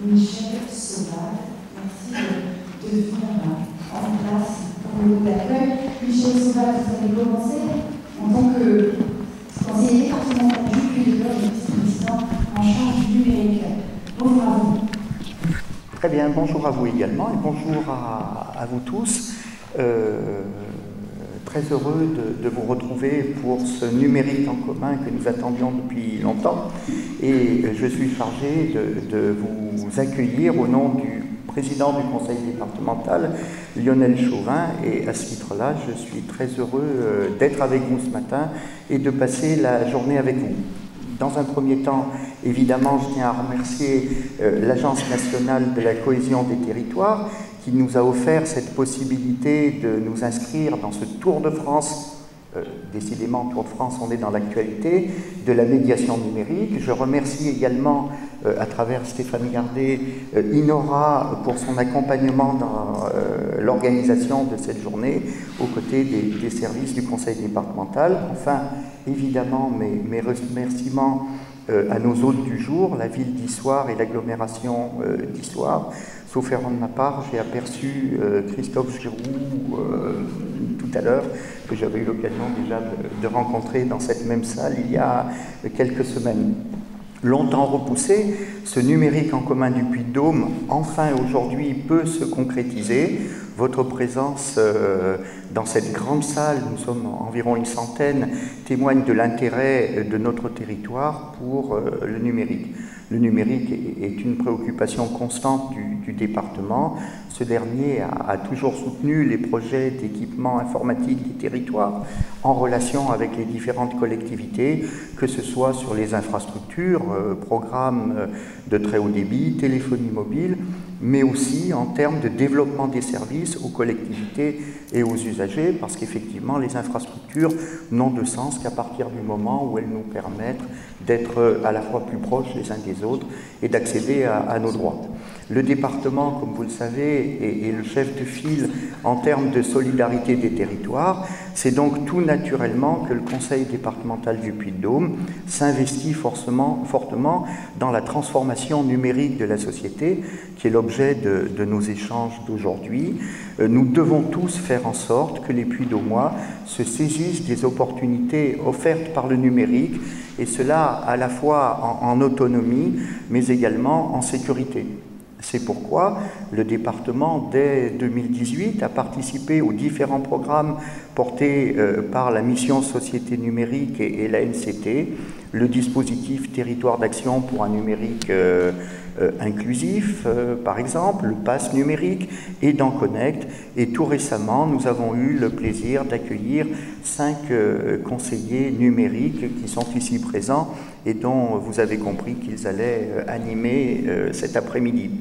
Michel Sauvage. Merci de venir en place pour le groupe d'accueil. Michel Sauvage, vous avez commencé en tant que conseiller départemental du Puy-de-Dôme et vice-président en charge du numérique. Bonjour à vous. Très bien, bonjour à vous également et bonjour à vous tous. Très heureux de vous retrouver pour ce numérique en commun que nous attendions depuis longtemps. Et je suis chargé de vous accueillir au nom du président du conseil départemental, Lionel Chauvin. Et à ce titre-là, je suis très heureux d'être avec vous ce matin et de passer la journée avec vous. Dans un premier temps, évidemment, je tiens à remercier l'Agence nationale de la cohésion des territoires qui nous a offert cette possibilité de nous inscrire dans ce Tour de France. Décidément, Tour de France, on est dans l'actualité, de la médiation numérique. Je remercie également, à travers Stéphane Gardet, Inora pour son accompagnement dans l'organisation de cette journée aux côtés des services du conseil départemental. Enfin, évidemment, mes remerciements à nos hôtes du jour, la ville d'Issoire et l'agglomération d'Issoire. Sauf erreur de ma part, j'ai aperçu Christophe Giroux tout à l'heure, que j'avais eu l'occasion déjà de rencontrer dans cette même salle il y a quelques semaines. Longtemps repoussé, ce numérique en commun du Puy-de-Dôme, enfin aujourd'hui, peut se concrétiser. Votre présence dans cette grande salle, nous sommes environ une centaine, témoigne de l'intérêt de notre territoire pour le numérique. Le numérique est une préoccupation constante du département. Ce dernier a toujours soutenu les projets d'équipement informatique des territoires en relation avec les différentes collectivités, que ce soit sur les infrastructures, programmes de très haut débit, téléphonie mobile, mais aussi en termes de développement des services aux collectivités et aux usagers, parce qu'effectivement, les infrastructures n'ont de sens qu'à partir du moment où elles nous permettent d'être à la fois plus proches les uns des autres et d'accéder à nos droits. Le département, comme vous le savez, est le chef de file en termes de solidarité des territoires. C'est donc tout naturellement que le conseil départemental du Puy-de-Dôme s'investit fortement dans la transformation numérique de la société, qui est l'objet de nos échanges d'aujourd'hui. Nous devons tous faire en sorte que les Puy-de-Dômois se saisissent des opportunités offertes par le numérique, et cela à la fois en autonomie, mais également en sécurité. C'est pourquoi le département, dès 2018, a participé aux différents programmes portés par la mission Société numérique et la NCT, le dispositif Territoire d'action pour un numérique inclusif, par exemple, le pass numérique et dans Connect. Et tout récemment, nous avons eu le plaisir d'accueillir 5 conseillers numériques qui sont ici présents et dont vous avez compris qu'ils allaient animer cet après-midi.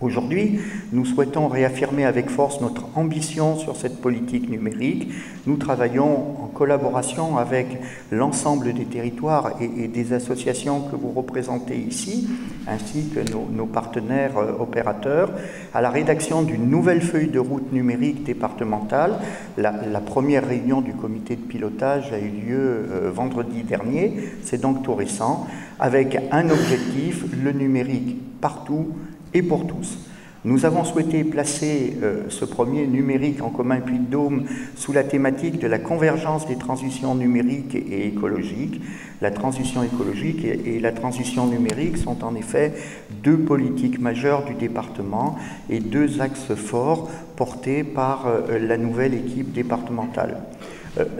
Aujourd'hui, nous souhaitons réaffirmer avec force notre ambition sur cette politique numérique. Nous travaillons en collaboration avec l'ensemble des territoires et des associations que vous représentez ici, ainsi que nos partenaires opérateurs, à la rédaction d'une nouvelle feuille de route numérique départementale. La première réunion du comité de pilotage a eu lieu vendredi dernier, c'est donc tout récent, avec un objectif, le numérique partout et pour tous. Nous avons souhaité placer ce premier numérique en commun Puy-de-Dôme sous la thématique de la convergence des transitions numériques et écologiques. La transition écologique et la transition numérique sont en effet deux politiques majeures du département et deux axes forts portés par la nouvelle équipe départementale.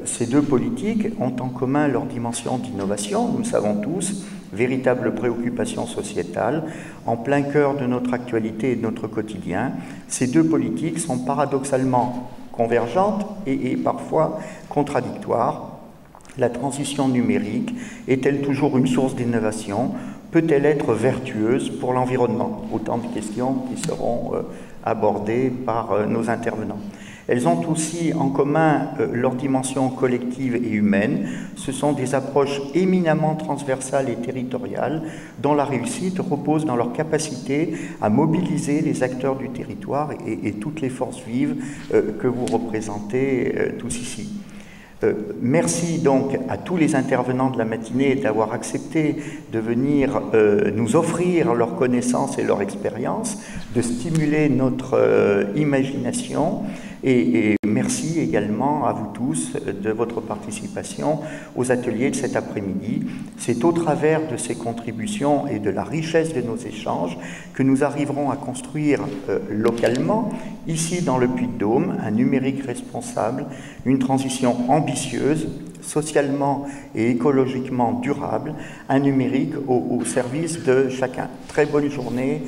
Ces deux politiques ont en commun leur dimension d'innovation, nous le savons tous, véritable préoccupation sociétale, en plein cœur de notre actualité et de notre quotidien. Ces deux politiques sont paradoxalement convergentes et parfois contradictoires. La transition numérique est-elle toujours une source d'innovation? Peut-elle être vertueuse pour l'environnement? Autant de questions qui seront abordées par nos intervenants. Elles ont aussi en commun leur dimension collective et humaine. Ce sont des approches éminemment transversales et territoriales dont la réussite repose dans leur capacité à mobiliser les acteurs du territoire et toutes les forces vives que vous représentez tous ici. Merci donc à tous les intervenants de la matinée d'avoir accepté de venir nous offrir leur connaissance et leur expérience, de stimuler notre imagination et merci également à vous tous de votre participation aux ateliers de cet après-midi. C'est au travers de ces contributions et de la richesse de nos échanges que nous arriverons à construire localement, ici dans le Puy-de-Dôme, un numérique responsable, une transition ambitieuse, socialement et écologiquement durable, un numérique au service de chacun. Très bonne journée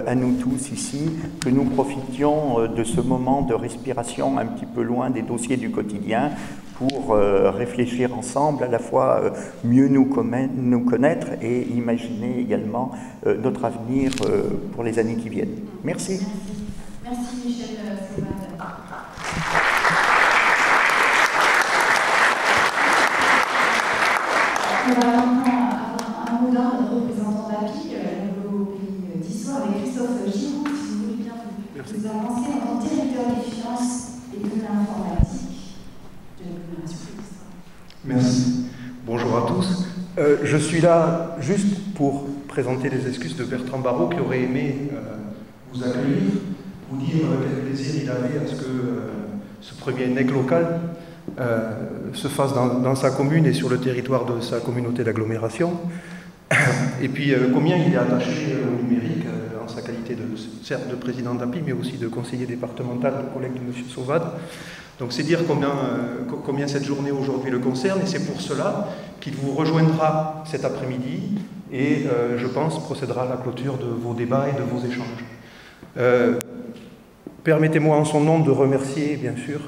à nous tous ici, que nous profitions de ce moment de respiration un petit peu loin des dossiers du quotidien pour réfléchir ensemble, à la fois mieux nous connaître et imaginer également notre avenir pour les années qui viennent. Merci. Merci Michel Sauvade. On va maintenant avoir un mot d'un représentant d'API, le nouveau pays d'histoire, avec Christophe Giroux, si vous voulez bien vous avancer en tant que directeur des finances et de l'informatique de l'agglomération. Merci. Bonjour à tous. Je suis là juste pour présenter les excuses de Bertrand Barrault qui aurait aimé vous accueillir, vous dire quel plaisir il avait à ce que ce premier NEC local se fasse dans sa commune et sur le territoire de sa communauté d'agglomération. Et puis combien il est attaché au numérique en sa qualité certes de président d'API, mais aussi de conseiller départemental, de collègue de M. Sauvade. Donc c'est dire combien cette journée aujourd'hui le concerne, et c'est pour cela qu'il vous rejoindra cet après-midi et je pense procédera à la clôture de vos débats et de vos échanges. Permettez-moi en son nom de remercier bien sûr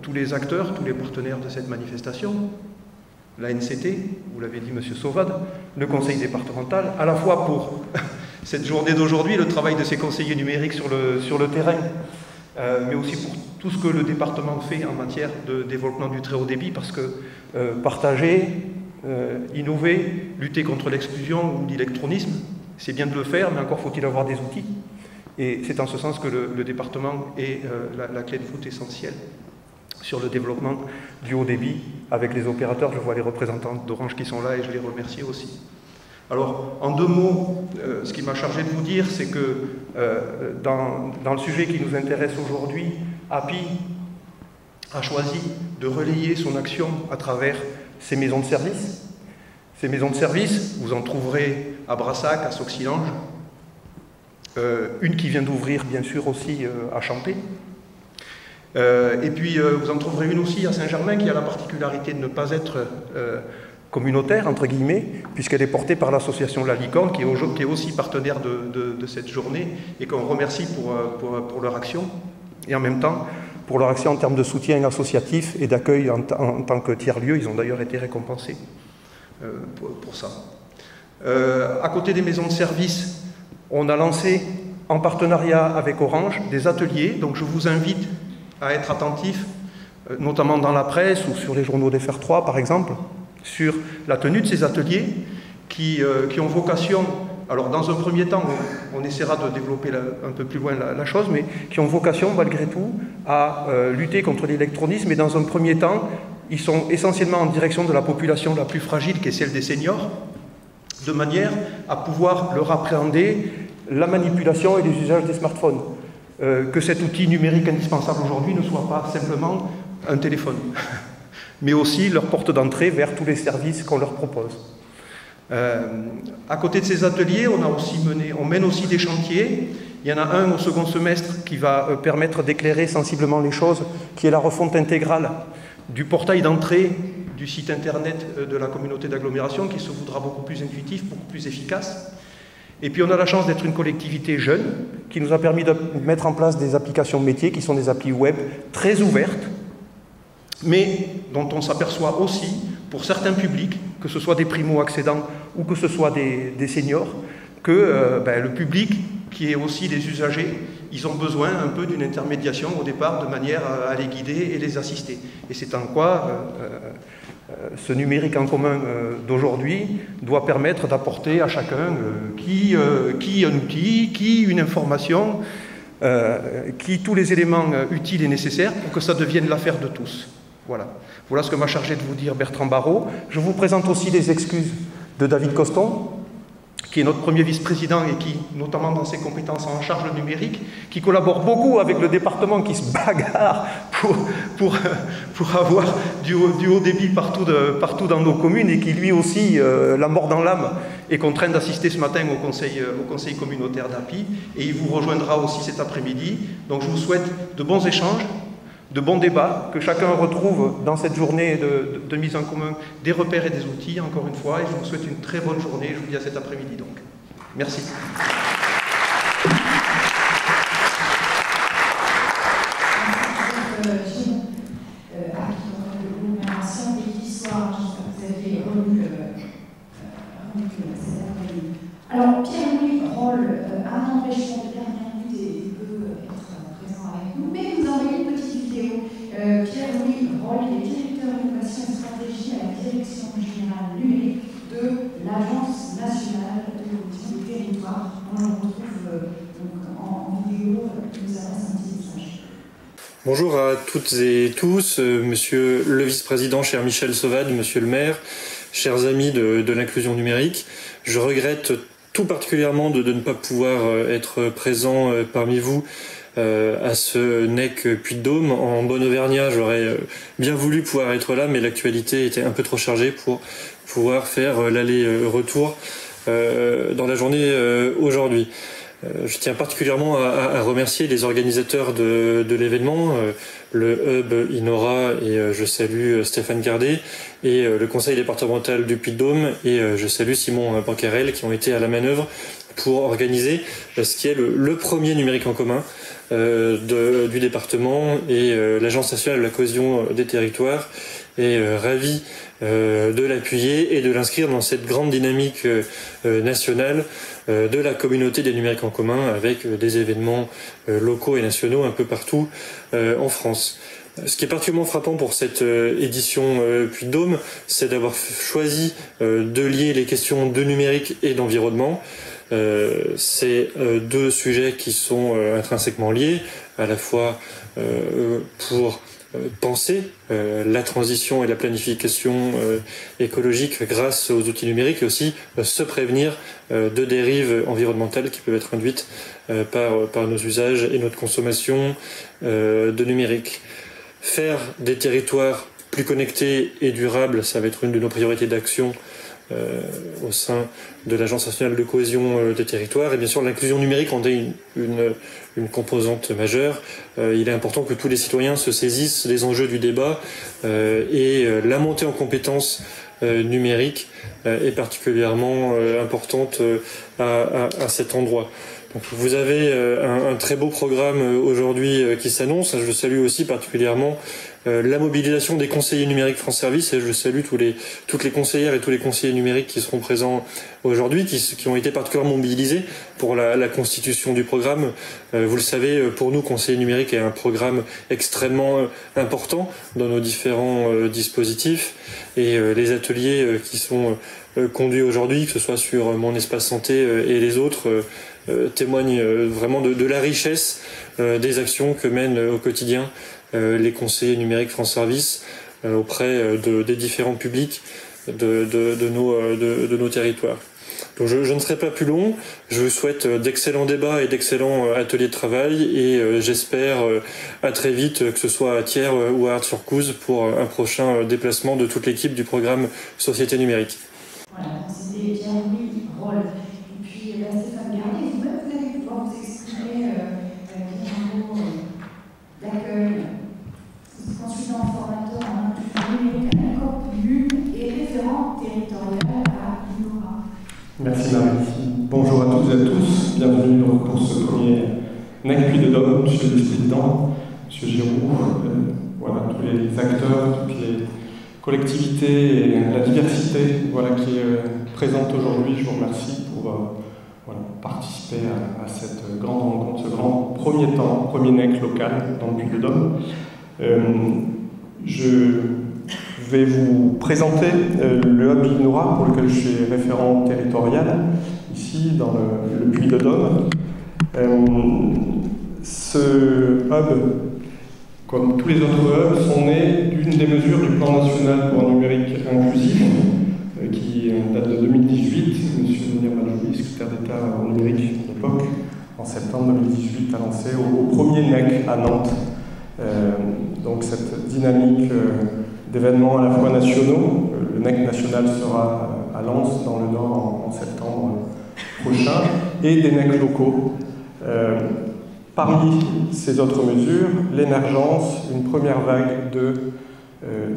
tous les acteurs, tous les partenaires de cette manifestation, la NCT, vous l'avez dit Monsieur Sauvade, le conseil départemental, à la fois pour cette journée d'aujourd'hui, le travail de ces conseillers numériques sur le terrain, mais aussi pour tout ce que le département fait en matière de développement du très haut débit, parce que partager, innover, lutter contre l'exclusion ou l'électronisme, c'est bien de le faire, mais encore faut-il avoir des outils. Et c'est en ce sens que le département est la clé de voûte essentielle sur le développement du haut débit avec les opérateurs. Je vois les représentants d'Orange qui sont là et je les remercie aussi. Alors, en deux mots, ce qui m'a chargé de vous dire, c'est que dans le sujet qui nous intéresse aujourd'hui, API a choisi de relayer son action à travers ses maisons de service. Ces maisons de service, vous en trouverez à Brassac, à Sauxillange, une qui vient d'ouvrir bien sûr aussi à Champé. Et puis vous en trouverez une aussi à Saint-Germain qui a la particularité de ne pas être communautaire, entre guillemets, puisqu'elle est portée par l'association La Licorne, qui est aussi partenaire de cette journée et qu'on remercie pour leur action, et en même temps pour leur action en termes de soutien associatif et d'accueil en tant que tiers-lieu. Ils ont d'ailleurs été récompensés pour ça. À côté des maisons de service, on a lancé, en partenariat avec Orange, des ateliers, donc je vous invite à être attentifs, notamment dans la presse ou sur les journaux d'FR3 par exemple, sur la tenue de ces ateliers qui ont vocation, alors dans un premier temps, on essaiera de développer un peu plus loin la chose, mais qui ont vocation malgré tout à lutter contre l'électronisme, et dans un premier temps, ils sont essentiellement en direction de la population la plus fragile, qui est celle des seniors, de manière à pouvoir leur appréhender la manipulation et les usages des smartphones. Que cet outil numérique indispensable aujourd'hui ne soit pas simplement un téléphone, mais aussi leur porte d'entrée vers tous les services qu'on leur propose. À côté de ces ateliers, on mène aussi des chantiers. Il y en a un au second semestre qui va permettre d'éclairer sensiblement les choses, qui est la refonte intégrale du portail d'entrée du site internet de la communauté d'agglomération, qui se voudra beaucoup plus intuitif, beaucoup plus efficace. Et puis on a la chance d'être une collectivité jeune, qui nous a permis de mettre en place des applications métiers, qui sont des applis web très ouvertes, mais dont on s'aperçoit aussi, pour certains publics, que ce soit des primo-accédants ou que ce soit des seniors, que le public, qui est aussi des usagers, ils ont besoin un peu d'une intermédiation au départ, de manière à les guider et les assister. Et c'est en quoi ce numérique en commun d'aujourd'hui doit permettre d'apporter à chacun qui un outil, qui une information, qui tous les éléments utiles et nécessaires pour que ça devienne l'affaire de tous. Voilà. Voilà ce que m'a chargé de vous dire Bertrand Barrault. Je vous présente aussi les excuses de David Coston, qui est notre premier vice-président et qui, notamment dans ses compétences en charge le numérique, qui collabore beaucoup avec le département, qui se bagarre pour avoir du haut débit partout dans nos communes, et qui lui aussi, la mort dans l'âme, est contraint d'assister ce matin au conseil communautaire d'API, et il vous rejoindra aussi cet après-midi. Donc je vous souhaite de bons échanges, de bons débats, que chacun retrouve dans cette journée de mise en commun des repères et des outils, encore une fois, et je vous souhaite une très bonne journée. Je vous dis à cet après-midi donc. Merci. Alors, Pierre-Louis Roll a un empêchement de dernière minute et peut être présent avec nous, mais nous a envoyé une petite vidéo. Pierre-Louis Roll est directeur d'innovation et stratégie à la direction générale numérique de l'Agence nationale de cohésion des territoires. On le retrouve en vidéo qui nous adresse un petit message. Bonjour à toutes et tous, monsieur le vice-président, cher Michel Sauvade, monsieur le maire, chers amis de l'inclusion numérique. Je regrette tout particulièrement de ne pas pouvoir être présent parmi vous à ce NEC Puy-de-Dôme. En bon auvergnat, j'aurais bien voulu pouvoir être là, mais l'actualité était un peu trop chargée pour pouvoir faire l'aller-retour dans la journée aujourd'hui. Je tiens particulièrement à remercier les organisateurs de l'événement, le Hub Inora, et je salue Stéphane Gardet, et le conseil départemental du Puy-de-Dôme, et je salue Simon Bancarel, qui ont été à la manœuvre pour organiser ce qui est le premier numérique en commun du département, et l'Agence nationale de la cohésion des territoires est ravie de l'appuyer et de l'inscrire dans cette grande dynamique nationale de la communauté des numériques en commun, avec des événements locaux et nationaux un peu partout en France. Ce qui est particulièrement frappant pour cette édition Puy-de-Dôme, c'est d'avoir choisi de lier les questions de numérique et d'environnement. C'est deux sujets qui sont intrinsèquement liés, à la fois pour penser la transition et la planification écologique grâce aux outils numériques, et aussi se prévenir de dérives environnementales qui peuvent être induites par nos usages et notre consommation de numérique. Faire des territoires plus connectés et durables, ça va être une de nos priorités d'action au sein de l'Agence nationale de cohésion des territoires. Et bien sûr, l'inclusion numérique en est une composante majeure. Il est important que tous les citoyens se saisissent des enjeux du débat, et la montée en compétences numériques est particulièrement importante à cet endroit. Donc, vous avez un très beau programme aujourd'hui qui s'annonce. Je salue aussi particulièrement la mobilisation des conseillers numériques France Service, et je salue toutes les conseillères et tous les conseillers numériques qui seront présents aujourd'hui, qui ont été particulièrement mobilisés pour la constitution du programme. Vous le savez, pour nous, conseillers numériques est un programme extrêmement important dans nos différents dispositifs, et les ateliers qui sont conduits aujourd'hui, que ce soit sur Mon Espace Santé et les autres, témoignent vraiment de la richesse des actions que mènent au quotidien les conseillers numériques France Service auprès des différents publics de nos territoires. Donc je ne serai pas plus long. Je vous souhaite d'excellents débats et d'excellents ateliers de travail, et j'espère à très vite, que ce soit à Thiers ou à Ars-sur-Couze, pour un prochain déplacement de toute l'équipe du programme Société numérique. Voilà, c'était Pierre-Louis Roll. Et puis Stéphane Gardet, vous-même, vous allez pouvoir vous exprimer quelques mots d'accueil. Consultant formateur en inclusion numérique à l'Accorp et référent territorial à Inora. Merci Marie. Bonjour à toutes et à tous. Bienvenue donc pour ce premier NEC Puy-de-Dôme, monsieur le vice-président, monsieur Giroux, voilà, tous les acteurs, toutes les collectivités et la diversité qui est présente aujourd'hui. Je vous remercie pour participer à cette grande rencontre, ce grand premier NEC local dans le Puy-de-Dôme. Je vais vous présenter le Hub Inora, pour lequel je suis référent territorial ici dans le Puy-de-Dôme. Ce hub comme tous les autres hubs, sont nés d'une des mesures du plan national pour un numérique inclusif, qui date de 2018. Monsieur Mounir Majoubi, secrétaire d'État au numérique à l'époque, en septembre 2018, a lancé au premier NEC à Nantes. Donc cette dynamique d'événements à la fois nationaux. Le NEC national sera à Lens, dans le Nord, en septembre prochain, et des NEC locaux. Parmi ces autres mesures, l'émergence, une première vague de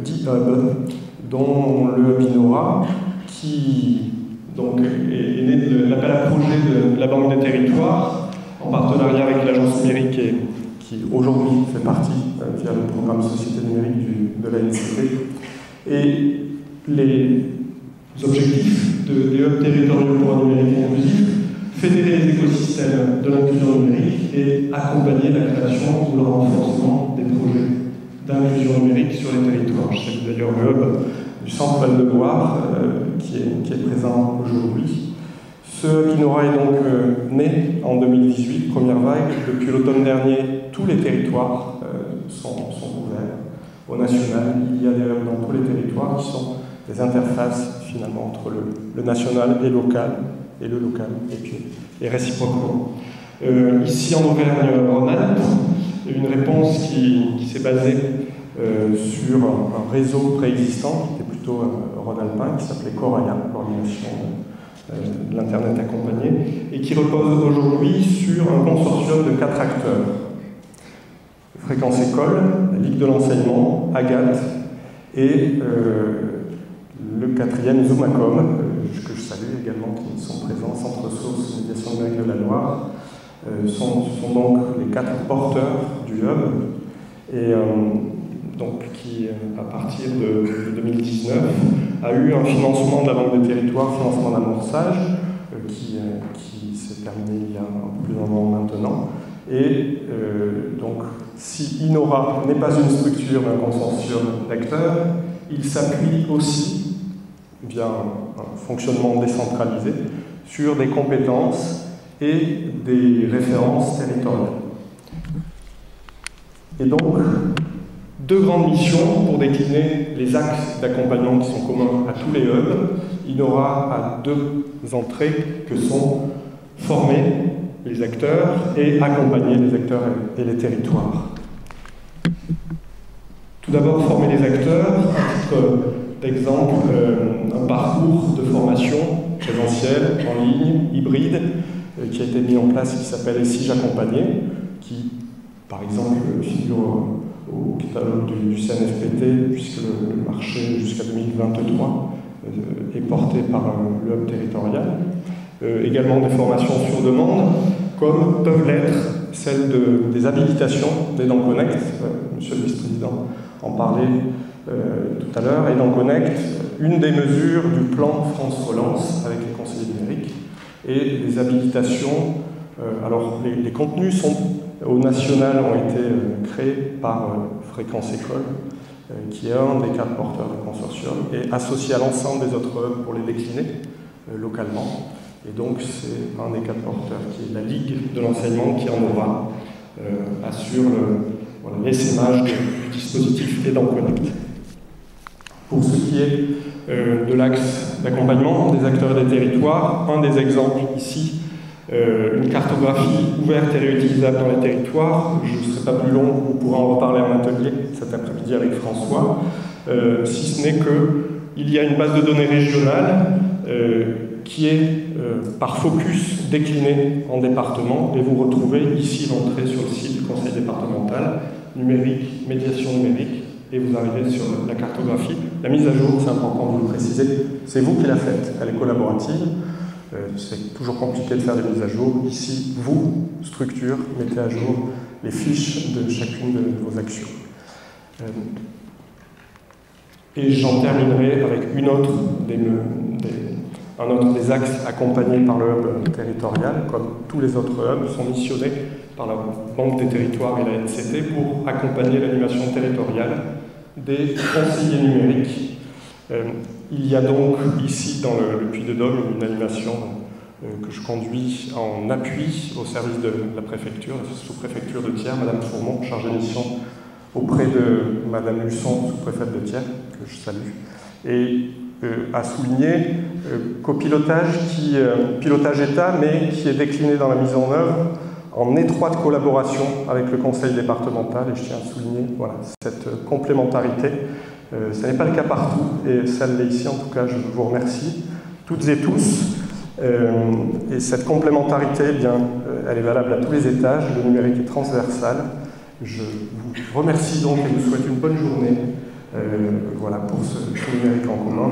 10 hubs, dont le hub Inora, qui donc, est né de l'appel à projet de la Banque des Territoires, en partenariat avec l'Agence numérique, qui aujourd'hui fait partie, via le programme Société numérique de l'ANCT. Et les objectifs des hubs territoriaux pour un numérique inclusif, fédérer les écosystèmes de l'inclusion numérique et accompagner la création ou le renforcement des projets d'inclusion numérique sur les territoires. Je salue d'ailleurs le hub du Centre Val-de-Loire qui est présent aujourd'hui. Ce hub Inora est donc né en 2018, première vague. Depuis l'automne dernier, tous les territoires sont ouverts. Au national, il y a des hubs dans tous les territoires qui sont des interfaces finalement entre le national et local, et le local, et réciproquement. Ici en Auvergne-Rhône-Alpes, une réponse qui s'est basée sur un réseau préexistant, qui était plutôt rhône-alpin, qui s'appelait Coraya, coordination de l'Internet accompagné, et qui repose aujourd'hui sur un consortium de 4 acteurs. Fréquence École, la Ligue de l'enseignement, Agathe, et le 4e, Zoomacom, que je salue également, qui sont présents, Centre Source, Médiation numérique de la Loire, sont donc les 4 porteurs du hub, et donc qui, à partir de 2019, a eu un financement de la Banque des Territoires, financement d'amorçage, qui s'est terminé il y a un peu plus d'un an maintenant. Et donc, si Inora n'est pas une structure d'un consortium d'acteurs, il s'appuie aussi, via un fonctionnement décentralisé, sur des compétences et des références territoriales. Et donc, 2 grandes missions pour décliner les axes d'accompagnement qui sont communs à tous les hubs. Inora a 2 entrées que sont former les acteurs et accompagner les acteurs et les territoires. Tout d'abord, former les acteurs, à titre d'exemple, un parcours de formation présentiel, en ligne, hybride, qui a été mis en place, qui s'appelle « Et si j'accompagnais », qui, par exemple, figure au catalogue du CNFPT, puisque le marché jusqu'à 2023 est porté par le hub territorial. Également des formations sur demande, comme peuvent l'être celles des habilitations d'Aidant Connect. Monsieur le vice-président en parlait tout à l'heure. Aidant Connect, une des mesures du plan France Relance avec les conseillers numériques, et les habilitations. Alors, les contenus au national ont été créés par Fréquence École, qui est un des 4 porteurs du consortium, et associé à l'ensemble des autres hubs pour les décliner localement. Et donc, c'est un des 4 porteurs, qui est la Ligue de l'enseignement, qui en aura, assure l'essaimage du dispositif Aidant Connect. Pour ce qui est de l'axe d'accompagnement des acteurs et des territoires, un des exemples ici, une cartographie ouverte et réutilisable dans les territoires. Je ne serai pas plus long, vous pourrez en reparler en atelier cet après-midi avec François, si ce n'est qu'il y a une base de données régionale qui est par focus déclinée en département, et vous retrouvez ici l'entrée sur le site du conseil départemental, numérique, médiation numérique, et vous arrivez sur la cartographie. La mise à jour, c'est important de vous le préciser, c'est vous qui la faites, elle est collaborative. C'est toujours compliqué de faire des mises à jour. Ici, vous, structure, mettez à jour les fiches de chacune de vos actions. Et j'en terminerai avec un autre des axes accompagnés par le hub territorial, comme tous les autres hubs, sont missionnés par la Banque des Territoires et la NCT pour accompagner l'animation territoriale des conseillers numériques. Il y a donc ici dans le Puy-de-Dôme une animation que je conduis en appui au service de la préfecture, la sous-préfecture de Thiers, Madame Fourmont, chargée de mission auprès de Madame Luçon, sous-préfète de Thiers, que je salue, et a souligné pilotage État, mais qui est décliné dans la mise en œuvre en étroite collaboration avec le conseil départemental, et je tiens à souligner cette complémentarité. Ce n'est pas le cas partout, et ça l'est ici, en tout cas, je vous remercie toutes et tous. Et cette complémentarité, eh bien, elle est valable à tous les étages, le numérique est transversal. Je vous remercie donc et vous souhaite une bonne journée pour ce numérique en commun.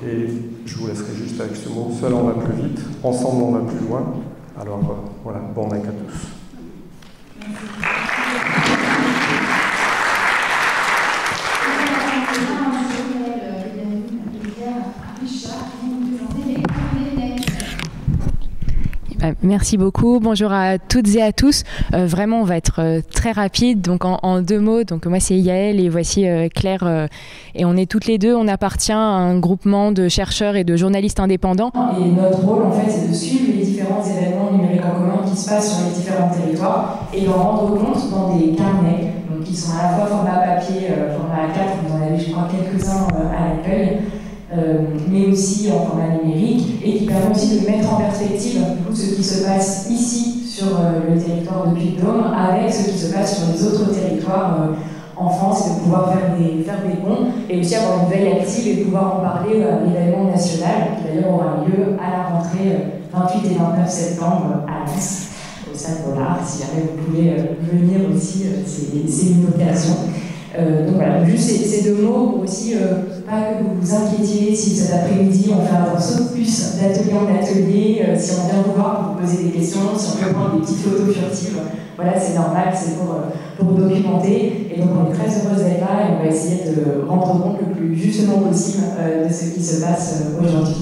Et je vous laisserai juste avec ce mot, seul on va plus vite, ensemble on va plus loin. Alors voilà, bon Mac à tous. Merci beaucoup. Bonjour à toutes et à tous. Vraiment, on va être très rapide. Donc, en 2 mots, donc moi c'est Yael et voici Claire. Et on est toutes les deux. On appartient à un groupement de chercheurs et de journalistes indépendants. Et notre rôle, en fait, c'est de suivre les différents événements numériques en commun qui se passent sur les différents territoires et d'en rendre compte dans des carnets, donc qui sont à la fois format papier, format A4. Vous en avez, je crois, quelques-uns à l'accueil. Mais aussi en format numérique, et qui permet aussi de mettre en perspective tout ce qui se passe ici sur le territoire de Puy-de-Dôme avec ce qui se passe sur les autres territoires en France, et de pouvoir faire des ponts, et aussi avoir une veille active et pouvoir en parler à l'événement national, qui d'ailleurs aura lieu à la rentrée 28 et 29 septembre à Lens, au Stade Bollard. Si jamais vous pouvez venir aussi, c'est une occasion. Donc voilà, juste ces 2 mots pour aussi pas que vous vous inquiétiez si cet après-midi on fait un saut de puce d'atelier en atelier, si on vient vous voir pour vous poser des questions, si on peut prendre des petites photos furtives, voilà, c'est normal, c'est pour documenter. Et donc on est très heureuse d'être là et on va essayer de rendre compte le plus justement possible de ce qui se passe aujourd'hui.